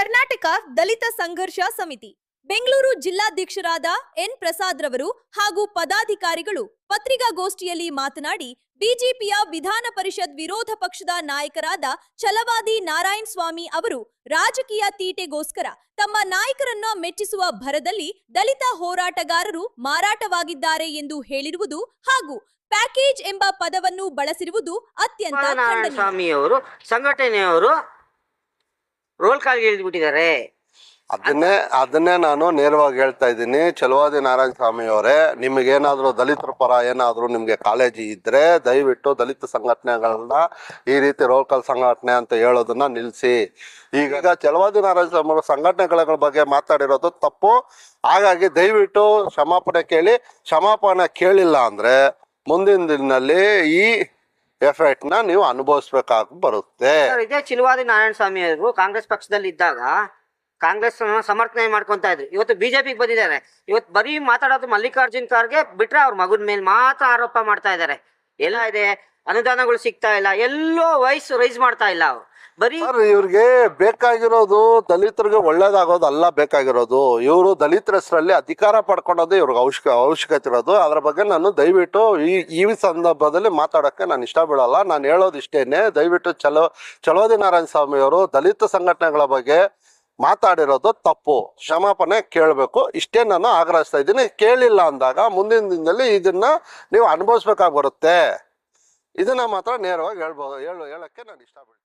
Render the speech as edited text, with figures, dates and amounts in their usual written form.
ಕರ್ನಾಟಕ ದಲಿತ ಸಂಘರ್ಷ ಸಮಿತಿ ಬೆಂಗಳೂರು ಜಿಲ್ಲಾಧ್ಯಕ್ಷರಾದ ಎನ್ ಪ್ರಸಾದ್ ರವರು ಹಾಗೂ ಪದಾಧಿಕಾರಿಗಳು ಪತ್ರಿಕಾಗೋಷ್ಠಿಯಲ್ಲಿ ಮಾತನಾಡಿ ಬಿಜೆಪಿಯ ವಿಧಾನ ಪರಿಷತ್ ವಿರೋಧ ಪಕ್ಷದ ನಾಯಕರಾದ ಛಲವಾದಿ ನಾರಾಯಣ ಸ್ವಾಮಿ ಅವರು ರಾಜಕೀಯ ತೀಟೆಗೋಸ್ಕರ ತಮ್ಮ ನಾಯಕರನ್ನ ಮೆಚ್ಚಿಸುವ ಭರದಲ್ಲಿ ದಲಿತ ಹೋರಾಟಗಾರರು ಮಾರಾಟವಾಗಿದ್ದಾರೆ ಎಂದು ಹೇಳಿರುವುದು ಹಾಗೂ ಪ್ಯಾಕೇಜ್ ಎಂಬ ಪದವನ್ನು ಬಳಸಿರುವುದು ಅತ್ಯಂತ ಖಂಡನೀಯ. ಸ್ವಾಮಿಯವರು ಸಂಘಟನೆಯವರು ರೋಲ್ ಕಾಲ್ ಇಳಿದ್ಬಿಟ್ಟಿದ್ದಾರೆ. ಅದನ್ನೇ ನಾನು ನೇರವಾಗಿ ಹೇಳ್ತಾ ಇದ್ದೀನಿ. ಛಲವಾದಿ ನಾರಾಯಣ ಸ್ವಾಮಿ ಅವರೇ, ನಿಮಗೇನಾದರೂ ದಲಿತರ ಪರ ಏನಾದರೂ ನಿಮಗೆ ಕಾಳಜಿ ಇದ್ದರೆ ದಯವಿಟ್ಟು ದಲಿತ ಸಂಘಟನೆಗಳನ್ನ ಈ ರೀತಿ ರೋಲ್ ಕಾಲ್ ಸಂಘಟನೆ ಅಂತ ಹೇಳೋದನ್ನ ನಿಲ್ಲಿಸಿ. ಈಗ ಛಲವಾದಿ ನಾರಾಯಣ ಸ್ವಾಮಿ ಅವರ ಸಂಘಟನೆಗಳ ಬಗ್ಗೆ ಮಾತಾಡಿರೋದು ತಪ್ಪು. ಹಾಗಾಗಿ ದಯವಿಟ್ಟು ಕ್ಷಮಾಪಣೆ ಕೇಳಿ. ಕ್ಷಮಾಪಣೆ ಕೇಳಿಲ್ಲ ಅಂದರೆ ಮುಂದಿನ ದಿನದಲ್ಲಿ ಈ ಎಫೆಕ್ಟ್ ನ ನೀವು ಅನುಭವಿಸ್ಬೇಕಾಗಿ ಬರುತ್ತೆ. ಇದೇ ಛಲವಾದಿ ನಾರಾಯಣ ಸ್ವಾಮಿ ಅವರು ಕಾಂಗ್ರೆಸ್ ಪಕ್ಷದಲ್ಲಿ ಇದ್ದಾಗ ಕಾಂಗ್ರೆಸ್ ಸಮರ್ಥನೆ ಮಾಡ್ಕೊಂತ ಇದ್ರು. ಇವತ್ತು ಬಿಜೆಪಿಗೆ ಬಂದಿದ್ದಾರೆ. ಇವತ್ತು ಬರೀ ಮಾತಾಡೋದು ಮಲ್ಲಿಕಾರ್ಜುನ್ ಖರ್ಗೆ ಬಿಟ್ರೆ ಅವ್ರ ಮಗನ ಮೇಲೆ ಮಾತ್ರ ಆರೋಪ ಮಾಡ್ತಾ ಇದ್ದಾರೆ. ಎಲ್ಲ ಇದೆ, ಅನುದಾನಗಳು ಸಿಗ್ತಾ ಇಲ್ಲ, ಎಲ್ಲೋ ವಯಸ್ಸು ರೈಸ್ ಮಾಡ್ತಾ ಇಲ್ಲ. ಅವ್ರು ಬರೀ ಇವ್ರಿಗೆ ಬೇಕಾಗಿರೋದು ದಲಿತರಿಗೆ ಒಳ್ಳೇದಾಗೋದಲ್ಲ ಬೇಕಾಗಿರೋದು. ಇವರು ದಲಿತರ ಹೆಸರಲ್ಲಿ ಅಧಿಕಾರ ಪಡ್ಕೊಳೋದು ಇವ್ರಿಗೆ ಅವಶ್ಯಕತೆ ಇರೋದು. ಅದ್ರ ಬಗ್ಗೆ ನಾನು ದಯವಿಟ್ಟು ಈ ಸಂದರ್ಭದಲ್ಲಿ ಮಾತಾಡೋಕ್ಕೆ ನಾನು ಇಷ್ಟ ಬೀಳಲ್ಲ. ನಾನು ಹೇಳೋದು ಇಷ್ಟೇನೆ, ದಯವಿಟ್ಟು ಛಲವಾದಿ ನಾರಾಯಣ ಸ್ವಾಮಿ ಅವರು ದಲಿತ ಸಂಘಟನೆಗಳ ಬಗ್ಗೆ ಮಾತಾಡಿರೋದು ತಪ್ಪು. ಕ್ಷಮಾಪಣೆ ಕೇಳಬೇಕು. ಇಷ್ಟೇ ನಾನು ಆಗ್ರಹಿಸ್ತಾ ಇದ್ದೀನಿ. ಕೇಳಿಲ್ಲ ಅಂದಾಗ ಮುಂದಿನ ದಿನದಲ್ಲಿ ಇದನ್ನ ನೀವು ಅನುಭವಿಸ್ಬೇಕಾಗಿ ಬರುತ್ತೆ. ಇದನ್ನ ಮಾತ್ರ ನೇರವಾಗಿ ಹೇಳಕ್ಕೆ ನಾನು ಇಷ್ಟಪಡ್ತೀನಿ.